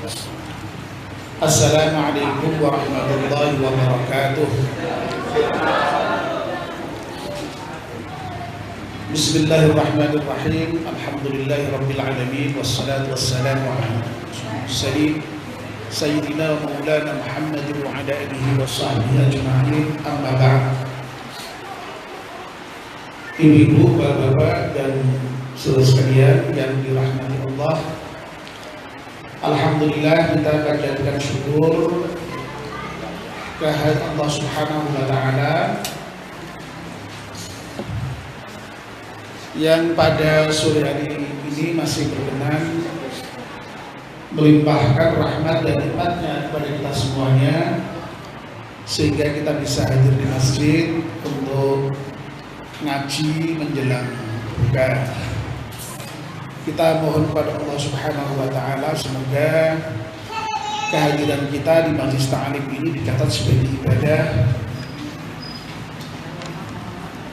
Assalamualaikum warahmatullahi wabarakatuh. Bismillahirrahmanirrahim. Alhamdulillahirabbil alamin wassalatu wassalamu ala mursalin sayyidina wa maulana Muhammadin wa ala alihi wa sahbihi ajma'in. Amma ba'd. Ibu, bapak-bapak dan saudara sekalian yang dirahmati Allah, alhamdulillah kita panjatkan syukur kehadirat Allah Subhanahu wa taala yang pada sore hari ini masih berkenan melimpahkan rahmat dan nikmatnya kepada kita semuanya sehingga kita bisa hadir di masjid untuk ngaji menjelang buka. Kita mohon kepada Allah Subhanahu wa taala semoga kehadiran kita di majlis ta'lim ini dicatat sebagai ibadah.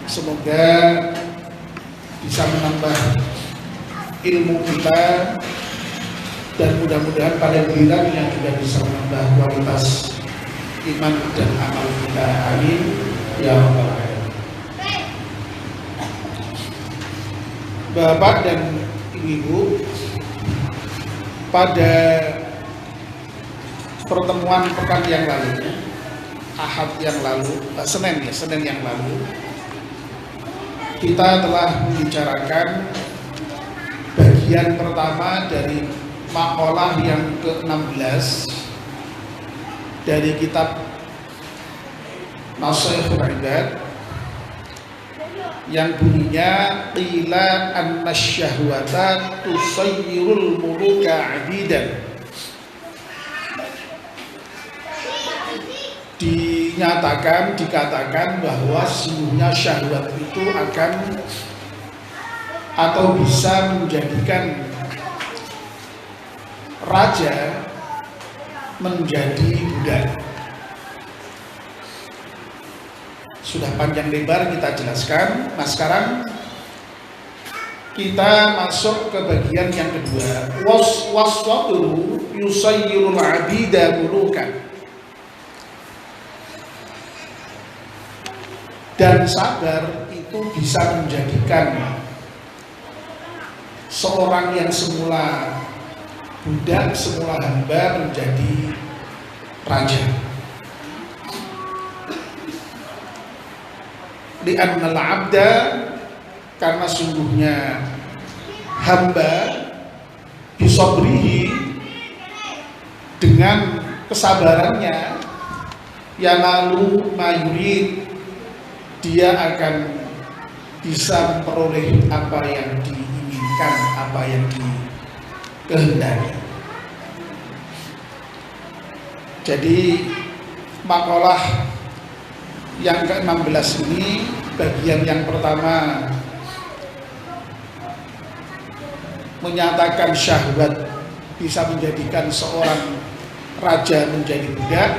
Semoga bisa menambah ilmu kita dan mudah-mudahan pada gilirannya juga bisa menambah kualitas iman dan amal kita. Amin ya rabbal alamin. Bapak dan Ibu, pada pertemuan pekan yang lalu, Ahad yang lalu, Senin yang lalu, kita telah membicarakan bagian pertama dari makalah yang ke-16 dari kitab Nashihul Ibad yang bunyinya qila anna syahwata tusayyirul muluka abidan. Dikatakan bahwa sesungguhnya syahwat itu akan atau bisa menjadikan raja menjadi budak. Sudah panjang lebar kita jelaskan. Nah sekarang kita masuk ke bagian yang kedua. Was-sabru yusayyirul abida mulukan. Dan sabar itu bisa menjadikan seorang yang semula budak, semula hamba menjadi raja. Li'annal abda, karena sungguhnya hamba bisabrihi, dengan kesabarannya, yanalu mayurid, dia akan bisa memperoleh apa yang diinginkan, apa yang dikehendaki. Jadi makalah yang ke-16 ini, bagian yang pertama menyatakan syahwat bisa menjadikan seorang raja menjadi budak.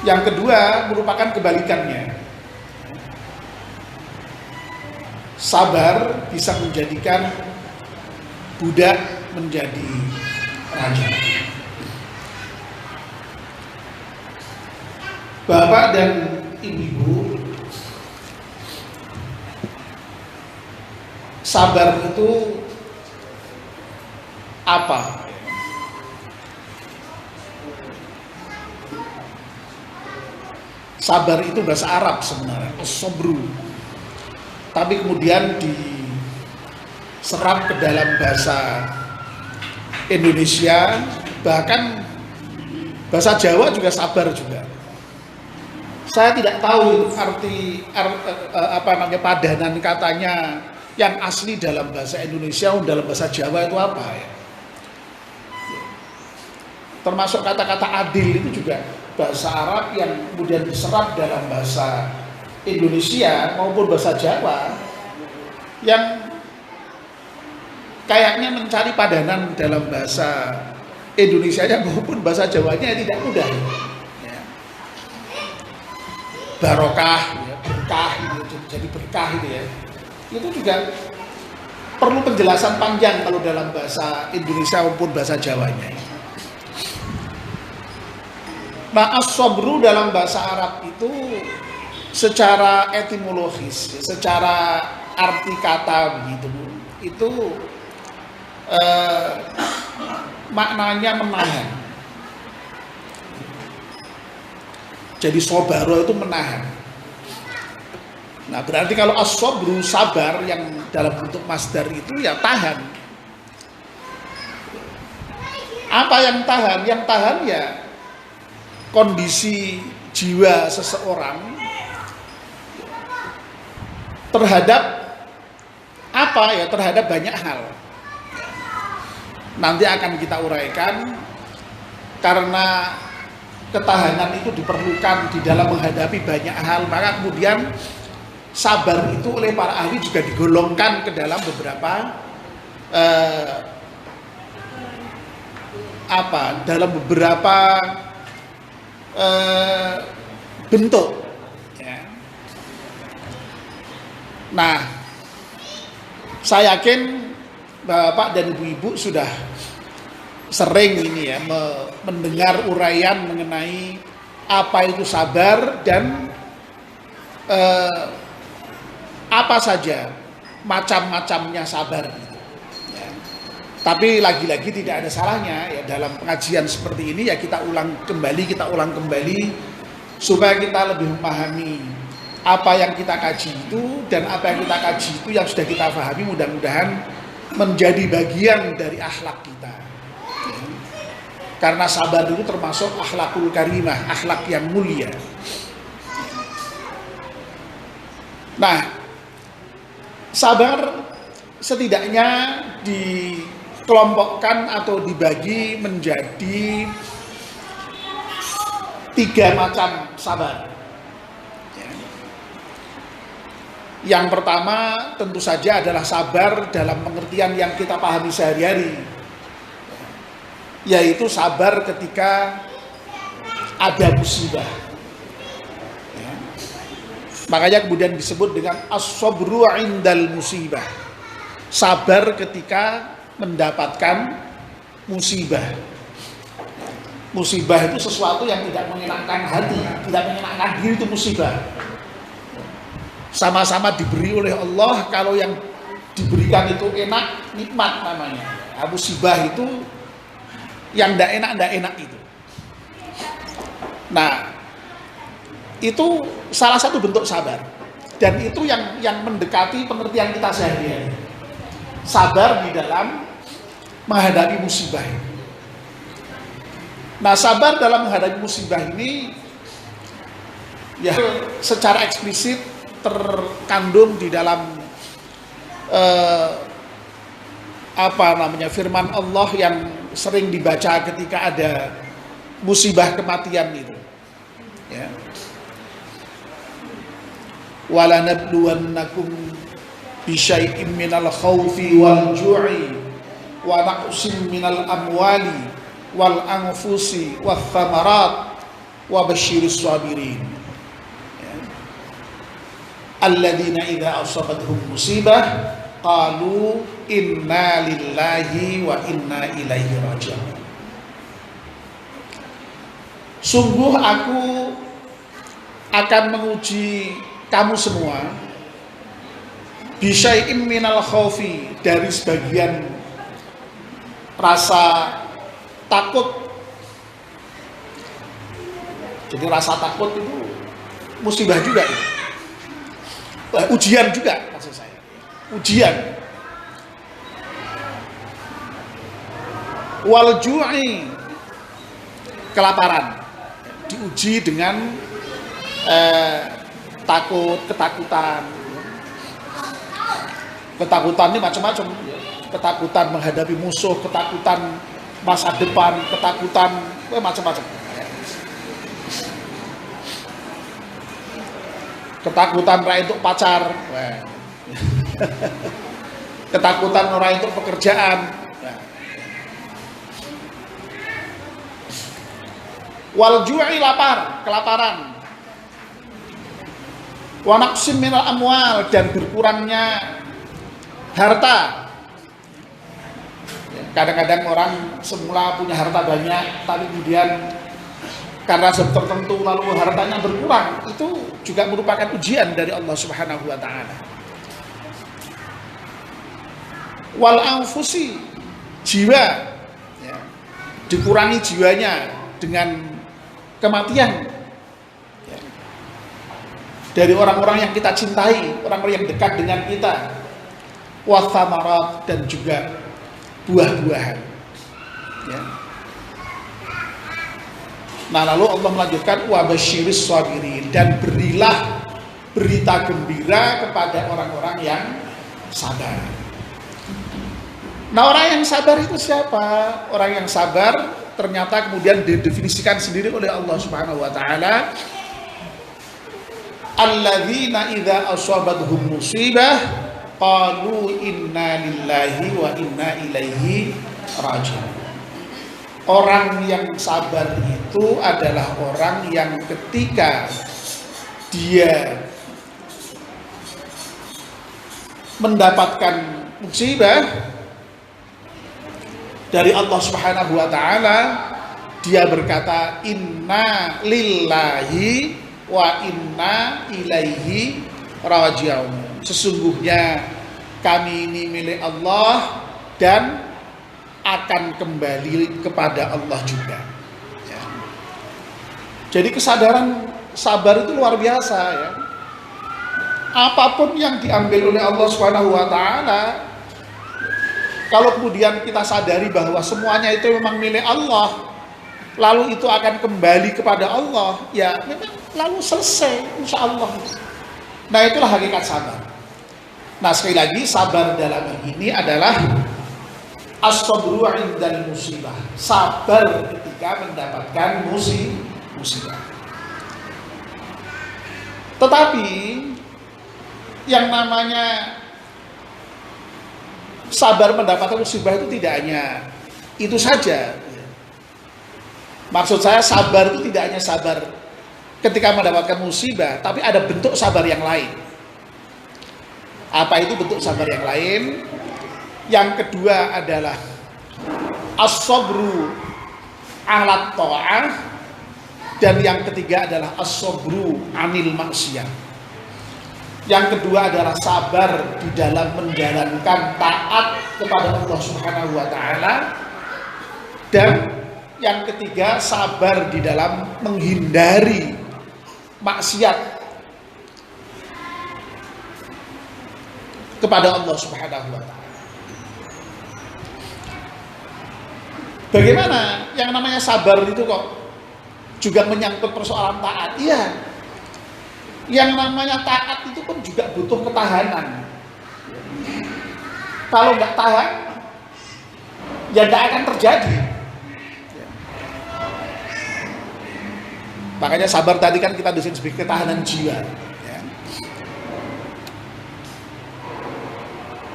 Yang kedua merupakan kebalikannya. Sabar bisa menjadikan budak menjadi raja. Bapak dan Ibu, sabar itu apa? Sabar itu bahasa Arab sebenarnya, as-sabru. Tapi kemudian diserap ke dalam bahasa Indonesia, bahkan bahasa Jawa juga sabar juga. Saya tidak tahu arti padanan katanya yang asli dalam bahasa Indonesia, dalam bahasa Jawa itu apa ya. Termasuk kata-kata adil itu juga bahasa Arab yang kemudian diserap dalam bahasa Indonesia maupun bahasa Jawa, yang kayaknya mencari padanan dalam bahasa Indonesia maupun bahasa Jawanya tidak mudah. Barokah, ya, berkah, gitu, jadi berkah itu ya. Itu juga perlu penjelasan panjang kalau dalam bahasa Indonesia maupun bahasa Jawanya. Nah, as-sabru dalam bahasa Arab itu secara etimologis, secara arti kata begitu, itu maknanya menahan. Jadi sobaro itu menahan. Nah, berarti kalau as-sabru sabar yang dalam bentuk masdar itu ya tahan. Apa yang tahan? Yang tahan ya kondisi jiwa seseorang terhadap apa ya? Terhadap banyak hal. Nanti akan kita uraikan, karena ketahanan itu diperlukan di dalam menghadapi banyak hal, maka kemudian sabar itu oleh para ahli juga digolongkan ke dalam beberapa dalam beberapa bentuk ya. Nah, saya yakin Bapak dan Ibu-ibu sudah sering ini ya mendengar uraian mengenai apa itu sabar dan apa saja macam-macamnya sabar ya. Tapi lagi-lagi tidak ada salahnya ya dalam pengajian seperti ini ya kita ulang kembali supaya kita lebih memahami apa yang kita kaji itu, dan apa yang kita kaji itu yang sudah kita pahami mudah-mudahan menjadi bagian dari akhlak kita ya. Karena sabar itu termasuk akhlakul karimah, akhlak yang mulia. Nah, sabar setidaknya dikelompokkan atau dibagi menjadi 3 macam sabar. Yang pertama tentu saja adalah sabar dalam pengertian yang kita pahami sehari-hari, yaitu sabar ketika ada musibah. Makanya kemudian disebut dengan as-sabru indal musibah. Sabar ketika mendapatkan musibah. Musibah itu sesuatu yang tidak menyenangkan hati, tidak menyenangkan diri, itu musibah. Sama-sama diberi oleh Allah, kalau yang diberikan itu enak, nikmat namanya. Nah, musibah itu yang tidak enak itu. Nah, itu salah satu bentuk sabar, dan itu yang mendekati pengertian kita sehari-hari. Sabar di dalam menghadapi musibah. Nah, sabar dalam menghadapi musibah ini ya secara eksplisit terkandung di dalam firman Allah yang sering dibaca ketika ada musibah kematian itu ya. Wala nabluwannakum bisyai'im minal khawfi wal ju'i wa naqsim minal amwali wal anfusi wath thamarat wa basyiris sabirin ya. Alladzina idza asabatuhum musibah qalu inna lillahi wa inna ilaihi raji'un. Sungguh aku akan menguji kamu semua bisyai'im minal khaufi, dari sebagian rasa takut. Jadi rasa takut itu musibah juga itu. Ujian juga maksud saya. Ujian. Wal ju'i, kelaparan. Diuji dengan ketakutan ini macam-macam, ketakutan menghadapi musuh, ketakutan masa depan, ketakutan macam-macam, ketakutan orang untuk pacar, ketakutan orang untuk pekerjaan, wal ju'i, lapar, kelaparan, wa naqsim minal amwal, dan berkurangnya harta, Kadang-kadang orang semula punya harta banyak, tapi kemudian karena sebab tertentu lalu hartanya berkurang, itu juga merupakan ujian dari Allah Subhanahu wa taala. Wal anfusi, jiwa, ya, dikurangi jiwanya dengan kematian, ya, dari orang-orang yang kita cintai, orang-orang yang dekat dengan kita. Wa thamarat, dan juga buah-buahan, ya. Nah, lalu Allah melanjutkan wa basyiris sabirin, dan berilah berita gembira kepada orang-orang yang sabar. Nah, orang yang sabar itu siapa? Orang yang sabar ternyata kemudian didefinisikan sendiri oleh Allah Subhanahu wa taala, alladzina idza asabathum musibah qalu inna lillahi wa inna ilaihi raji'un. Orang yang sabar itu adalah orang yang ketika dia mendapatkan musibah dari Allah Subhanahu wa taala, dia berkata inna lillahi wa inna ilaihi raji'un. Sesungguhnya kami ini milik Allah dan akan kembali kepada Allah juga, ya. Jadi kesadaran sabar itu luar biasa, ya. Apapun yang diambil oleh Allah Subhanahu wa taala, kalau kemudian kita sadari bahwa semuanya itu memang milik Allah, lalu itu akan kembali kepada Allah, ya memang lalu selesai, insya Allah. Nah, itulah hakikat sabar. Nah, sekali lagi, sabar dalam hal ini adalah as-sabru 'indal musibah, sabar ketika mendapatkan musibah. Tetapi yang namanya sabar mendapatkan musibah itu tidak hanya itu saja. Maksud saya sabar itu tidak hanya sabar ketika mendapatkan musibah, tapi ada bentuk sabar yang lain. Apa itu bentuk sabar yang lain? Yang kedua adalah as-sabru 'alat ta'ah, dan yang ketiga adalah as-sabru 'anil maksiyah. Yang kedua adalah sabar di dalam menjalankan taat kepada Allah Subhanahu wa taala, dan yang ketiga sabar di dalam menghindari maksiat kepada Allah Subhanahu wa taala. Bagaimana yang namanya sabar itu kok juga menyangkut persoalan taat? Iya. Yang namanya taat itu pun juga butuh ketahanan. Kalau nggak tahan, ya nggak akan terjadi. Makanya sabar tadi kan kita disebut sebagai ketahanan jiwa. Ya.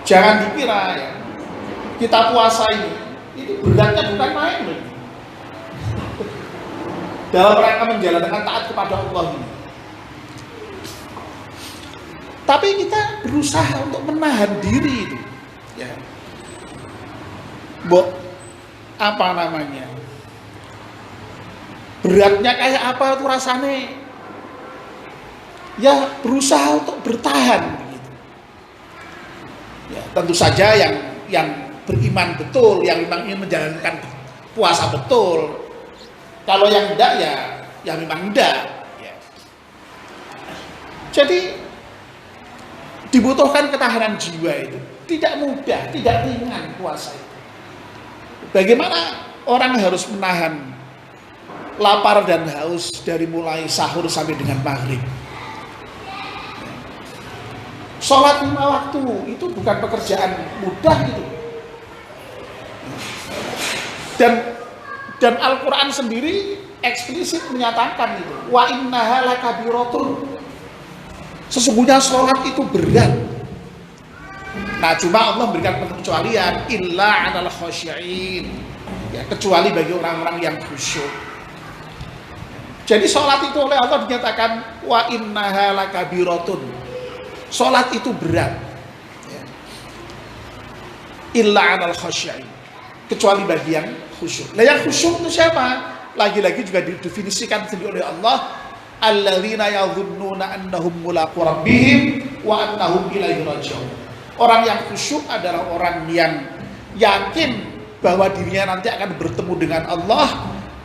Jangan dikira ya, kita puasa ini beratnya bukan main loh. Dalam rangka menjalankan taat kepada Allah ini. Tapi kita berusaha untuk menahan diri itu. Ya. Apa namanya? Beratnya kayak apa itu rasanya? Ya berusaha untuk bertahan gitu. Ya, tentu saja yang beriman betul, yang memang ingin menjalankan puasa betul. Kalau yang enggak ya memang enggak. Ya. Jadi dibutuhkan ketahanan jiwa itu. Tidak mudah, tidak ringan puasa itu. Bagaimana orang harus menahan lapar dan haus dari mulai sahur sampai dengan maghrib. Sholat 5 waktu itu bukan pekerjaan mudah gitu. Dan Al-Quran sendiri eksplisit menyatakan itu, wa innaha lakabiratun. Sesungguhnya sholat itu berat. Nah, cuma Allah memberikan pengecualian, illa 'alal khasyi'in. Ya, kecuali bagi orang-orang yang khusyuk. Jadi sholat itu oleh Allah dinyatakan wa innaha lakabiratun. Sholat itu berat. Ya. Illa 'alal khasyi'in. kecuali bagi yang khusyuk. Nah, yang khusyuk itu siapa? Lagi-lagi juga didefinisikan sendiri oleh Allah, alladzina yadhunnuna annahum mulaqu rabbihim wa annahum ilaihi raji'un. Orang yang khusyuk adalah orang yang yakin bahwa dirinya nanti akan bertemu dengan Allah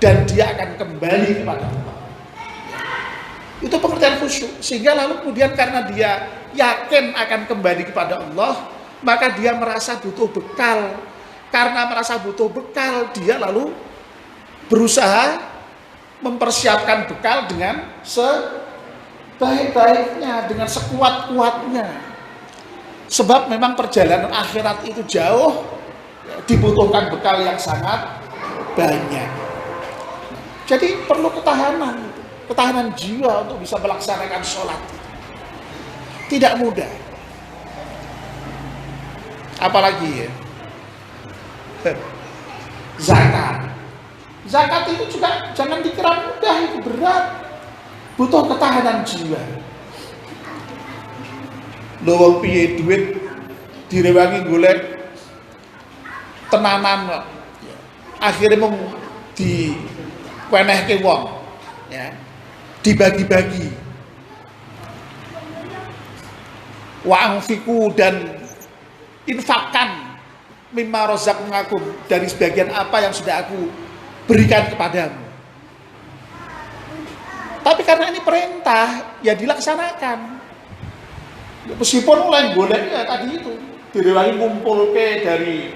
dan dia akan kembali kepada Allah. Itu pengertian khusyuk. Sehingga lalu kemudian karena dia yakin akan kembali kepada Allah, maka dia merasa butuh bekal. Karena merasa butuh bekal, dia lalu berusaha mempersiapkan bekal dengan sebaik-baiknya, dengan sekuat-kuatnya. Sebab memang perjalanan akhirat itu jauh, dibutuhkan bekal yang sangat banyak. Jadi perlu ketahanan jiwa untuk bisa melaksanakan sholat. Tidak mudah. Apalagi ya, zakat itu juga jangan dikira mudah, itu berat, butuh ketahanan jiwa. Lho piye duit direwangi golek tenanan, akhirnya mau diwenehke wong, ya, dibagi-bagi. Wa anfiku, dan infakkan mimma razaqnakum, dari sebagian apa yang sudah aku berikan kepadamu. Tapi karena ini perintah, ya dilaksanakan. Meskipun oleh goleknya tadi itu direwangi ngumpulke dari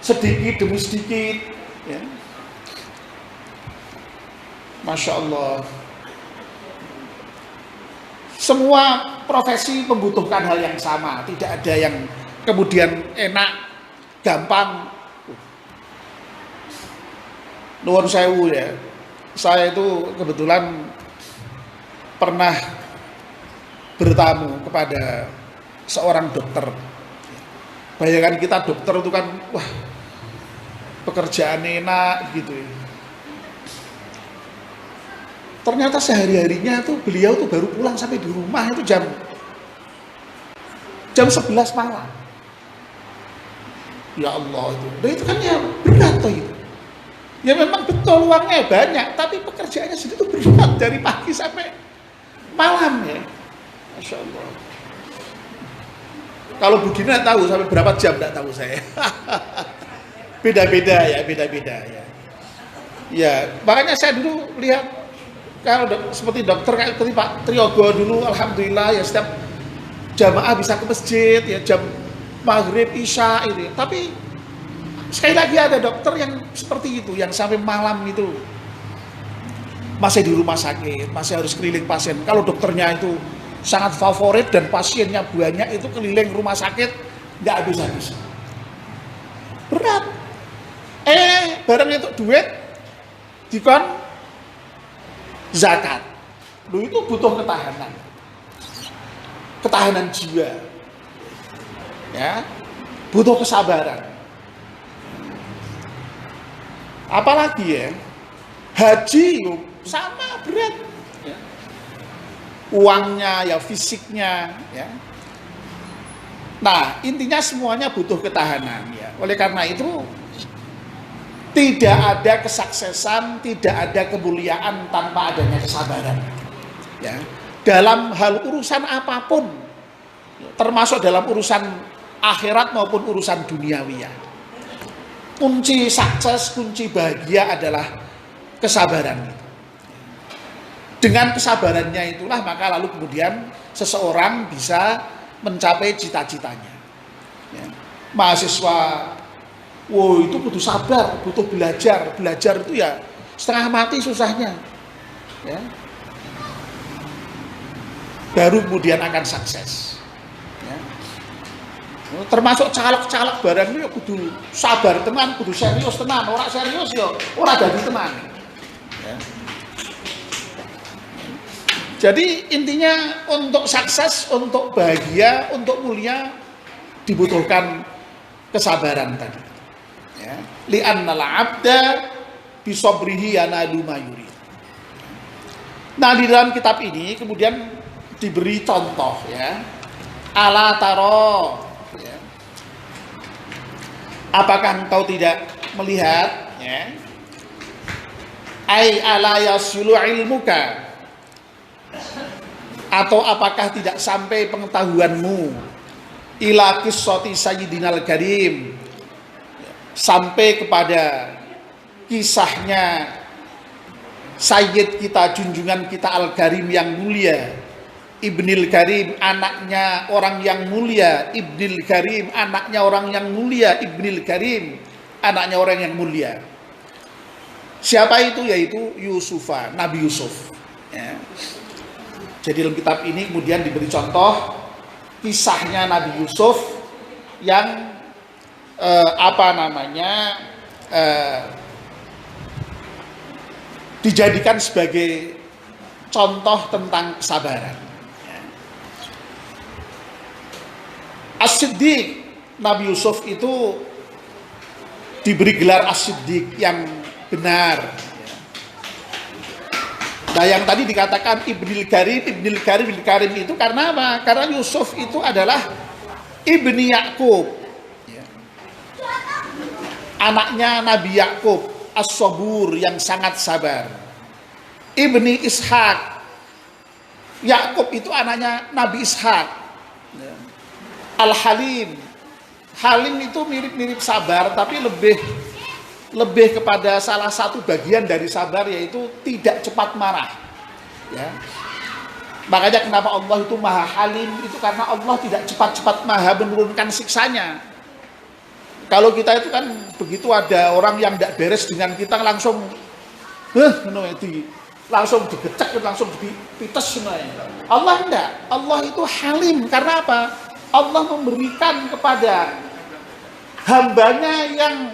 sedikit demi sedikit, ya. Masya Allah. Semua profesi membutuhkan hal yang sama, tidak ada yang kemudian enak, gampang. Nuwun sewu ya, saya itu kebetulan pernah bertamu kepada seorang dokter. Bayangkan kita dokter itu kan, wah, pekerjaan enak gitu ya. Ternyata sehari-harinya tuh beliau tuh baru pulang sampai di rumah itu jam 11 malam. Ya Allah itu. Dan itu kan ya berat toh itu. Ya memang betul uangnya banyak, tapi pekerjaannya segitu berat dari pagi sampai malam ya. Masya Allah. Kalau begini tidak tahu sampai berapa jam, tidak tahu saya. Beda-beda ya, beda-beda ya. Ya, makanya saya dulu lihat kalau seperti dokter kayak tadi Pak Triyogo dulu, alhamdulillah ya setiap jamaah bisa ke masjid ya jam maghrib isya itu. Tapi sekali lagi ada dokter yang seperti itu, yang sampai malam itu masih di rumah sakit, masih harus keliling pasien. Kalau dokternya itu sangat favorit dan pasiennya banyak, itu keliling rumah sakit nggak habis-habis. Berat. Barang itu duit dikon zakat. Lu itu butuh ketahanan. Ketahanan jiwa. Ya. Butuh kesabaran. Apalagi ya, haji sama berat, ya. Uangnya ya, fisiknya ya. Nah, intinya semuanya butuh ketahanan ya. Oleh karena itu tidak ada kesuksesan, tidak ada kemuliaan tanpa adanya kesabaran. Ya. Dalam hal urusan apapun, termasuk dalam urusan akhirat maupun urusan duniawi. Kunci sukses, kunci bahagia adalah kesabaran. Dengan kesabarannya itulah maka lalu kemudian seseorang bisa mencapai cita-citanya. Ya. Mahasiswa, wow itu butuh sabar, butuh belajar. Belajar itu ya setengah mati susahnya. Ya. Baru kemudian akan sukses. Termasuk caleg-caleg barang itu ya kudu sabar tenan, kudu serius tenan. Orang serius ya ora dadi tenan. Ya. Jadi intinya untuk sukses, untuk bahagia, untuk mulia dibutuhkan kesabaran tadi. Ya. Li'annal 'abda bisabrihi yanalu ma yurid. Nah, di dalam kitab ini kemudian diberi contoh ya. Ala taro, Apakah engkau tidak melihat, ya? Ai ala yasulu ilmuka, atau apakah tidak sampai pengetahuanmu ila qissati sayyidinal karim, sampai kepada kisahnya sayyid kita, junjungan kita al-karim yang mulia, ibnil karim, anaknya orang yang mulia, ibnil karim, anaknya orang yang mulia, ibnil karim, anaknya orang yang mulia. Siapa itu? Yaitu Yusufa, Nabi Yusuf, ya. Jadi dalam kitab ini kemudian diberi contoh kisahnya Nabi Yusuf yang dijadikan sebagai contoh tentang kesabaran. As-Siddiq, Nabi Yusuf itu diberi gelar As-Siddiq yang benar. Nah, yang tadi dikatakan Ibnil Karim itu karena apa? Karena Yusuf itu adalah Ibni Yakub, anaknya Nabi Yakub As-Sabur yang sangat sabar. Ibni Ishak, Yakub itu anaknya Nabi Ishak. Al-Halim, Halim itu mirip-mirip sabar, tapi lebih kepada salah satu bagian dari sabar, yaitu tidak cepat marah, ya. Makanya kenapa Allah itu Maha Halim, itu karena Allah tidak cepat-cepat maha menurunkan siksanya. Kalau kita itu kan begitu ada orang yang tidak beres dengan kita langsung langsung digecek, langsung dipites semuanya. Allah enggak, Allah itu Halim karena apa? Allah memberikan kepada hambanya yang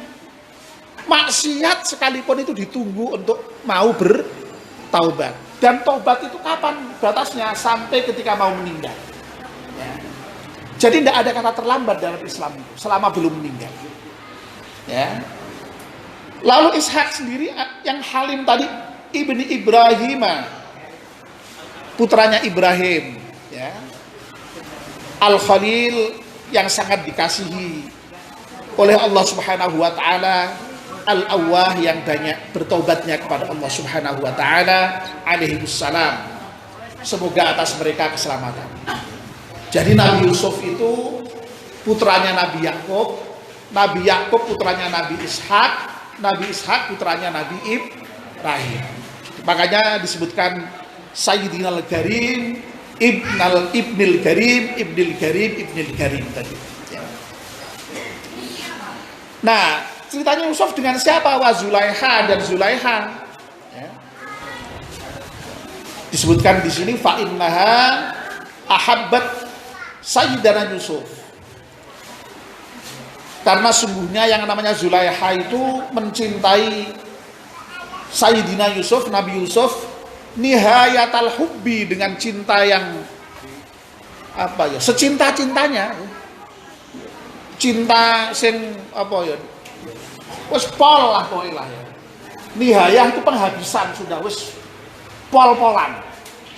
maksiat sekalipun itu ditunggu untuk mau bertaubat. Dan taubat itu kapan batasnya? Sampai ketika mau meninggal, ya. Jadi tidak ada kata terlambat dalam Islam itu selama belum meninggal, ya. Lalu Ishak sendiri yang Halim tadi Ibni Ibrahim, putranya Ibrahim, ya. Al-Khalil yang sangat dikasihi oleh Allah Subhanahu wa taala, Al-Awwah yang banyak bertobatnya kepada Allah Subhanahu wa taala, alaihi wassalam. Semoga atas mereka keselamatan. Jadi Nabi Yusuf itu putranya Nabi Yakub, Nabi Yakub putranya Nabi Ishak, Nabi Ishak putranya Nabi Ibrahim. Makanya disebutkan Sayyidinal Karim, Ibnil Karim tadi. Nah, ceritanya Yusuf dengan siapa? Wa Zulaiha dan Zulaiha, ya. Disebutkan di sini fa innaha ahabbat Sayyidana Yusuf. Karena sungguhnya yang namanya Zulaiha itu mencintai Sayyidina Yusuf, Nabi Yusuf, nihayatal hubbi, dengan cinta yang secinta-cintanya. Cinta sing wis pol lah pokoknya lah, ya. Nihayah itu penghabisan, sudah wis pol-polan,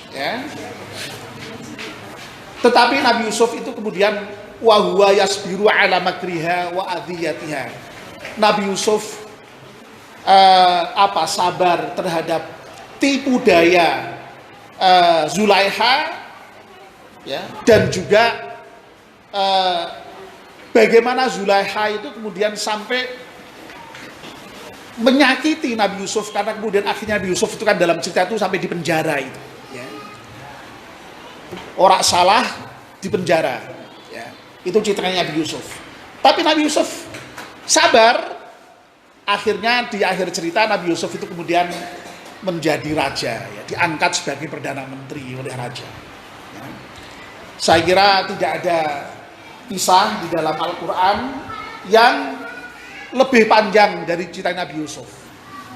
ya. Tetapi Nabi Yusuf itu kemudian wa huwa yasbiru ala makriha wa adhiyatiha. Nabi Yusuf sabar terhadap tipu daya Zulaiha, ya, dan juga bagaimana Zulaiha itu kemudian sampai menyakiti Nabi Yusuf, karena kemudian akhirnya Nabi Yusuf itu kan dalam cerita itu sampai di penjara itu, ya. Orang salah di penjara, ya. Itu ceritanya Nabi Yusuf. Tapi Nabi Yusuf sabar, akhirnya di akhir cerita Nabi Yusuf itu kemudian menjadi raja, ya, diangkat sebagai perdana menteri oleh raja, ya. Saya kira tidak ada kisah di dalam Al-Quran yang lebih panjang dari cerita Nabi Yusuf,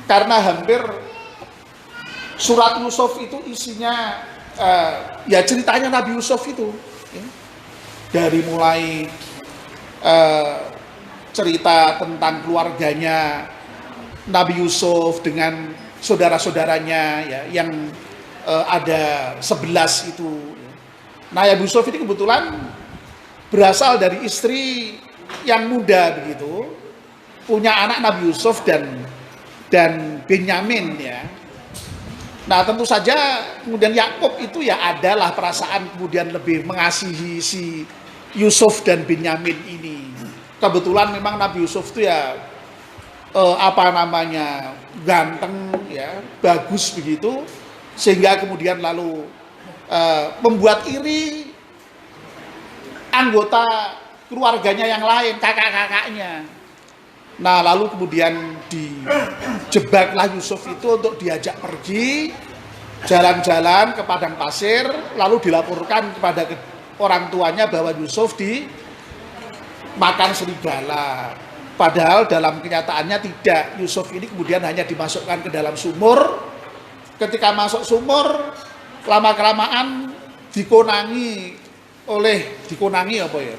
karena hampir surat Yusuf itu isinya ya ceritanya Nabi Yusuf itu, ya. Dari mulai cerita tentang keluarganya Nabi Yusuf dengan saudara-saudaranya, ya, yang ada 11 itu. Nah, Nabi Yusuf ini kebetulan berasal dari istri yang muda begitu, punya anak Nabi Yusuf dan Benyamin ya. Nah tentu saja kemudian Yakub itu ya adalah perasaan kemudian lebih mengasihi si Yusuf dan Benyamin ini. Kebetulan memang Nabi Yusuf itu ya ganteng ya, bagus begitu, sehingga kemudian lalu membuat iri anggota keluarganya yang lain, kakak-kakaknya. Nah lalu kemudian dijebaklah Yusuf itu untuk diajak pergi jalan-jalan ke padang pasir, lalu dilaporkan kepada orang tuanya bahwa Yusuf dimakan serigala. Padahal dalam kenyataannya tidak. Yusuf ini kemudian hanya dimasukkan ke dalam sumur. Ketika masuk sumur, lama-kelamaan dikonangi apa ya?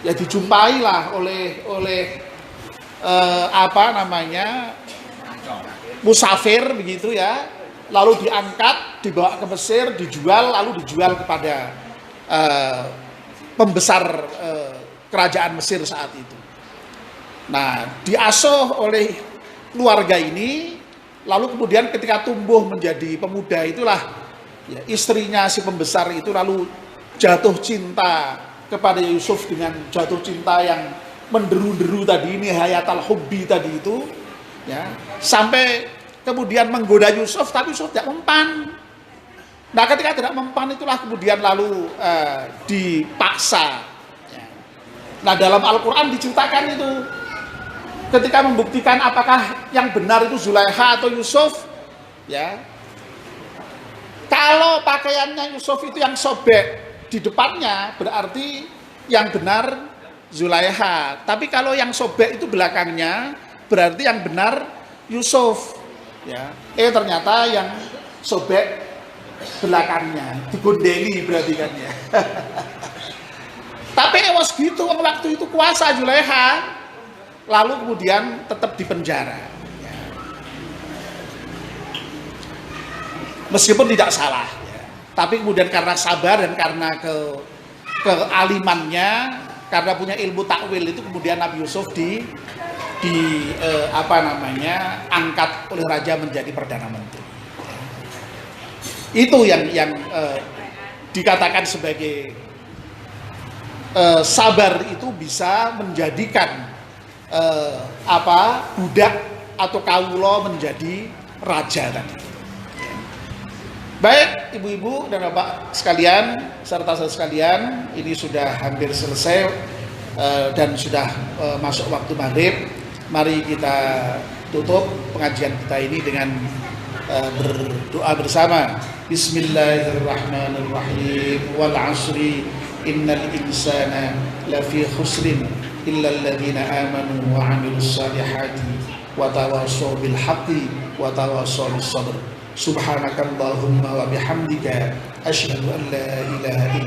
Ya dijumpai lah oleh musafir begitu ya. Lalu diangkat, dibawa ke Mesir, lalu dijual kepada pembesar kerajaan Mesir saat itu. Nah, diasuh oleh keluarga ini, lalu kemudian ketika tumbuh menjadi pemuda itulah ya, istrinya si pembesar itu lalu jatuh cinta kepada Yusuf dengan jatuh cinta yang menderu-deru tadi, ini hayatal hubbi tadi itu ya, sampai kemudian menggoda Yusuf, tapi Yusuf tidak mempan. Nah ketika tidak mempan itulah kemudian lalu dipaksa ya. Nah dalam Al-Quran diceritakan itu ketika membuktikan apakah yang benar itu Zulaikha atau Yusuf ya, kalau pakaiannya Yusuf itu yang sobek di depannya berarti yang benar Zulaikha, tapi kalau yang sobek itu belakangnya berarti yang benar Yusuf ya. Ternyata yang sobek belakangnya, digondeli berarti kan ya. Tapi was gitu waktu itu kuasa Zulaikha, lalu kemudian tetap dipenjara ya. Meskipun tidak salah ya. Tapi kemudian karena sabar dan karena kealimannya, karena punya ilmu takwil itu kemudian Nabi Yusuf angkat oleh raja menjadi perdana menteri. Itu yang dikatakan sebagai sabar itu bisa menjadikan budak atau kawula menjadi raja tadi. Baik ibu-ibu dan bapak sekalian serta saudara sekalian, ini sudah hampir selesai dan sudah masuk waktu maghrib. Mari kita tutup pengajian kita ini dengan berdoa bersama. Bismillahirrahmanirrahim. Wal 'ashri innal insana lafi khusrin illa alladziina aamanu wa 'amilus shalihati wa tawashaw bil haqqi wa tawashaw bis sabr. Subhanakallahumma wa bihamdika asyhadu an la ilaha illa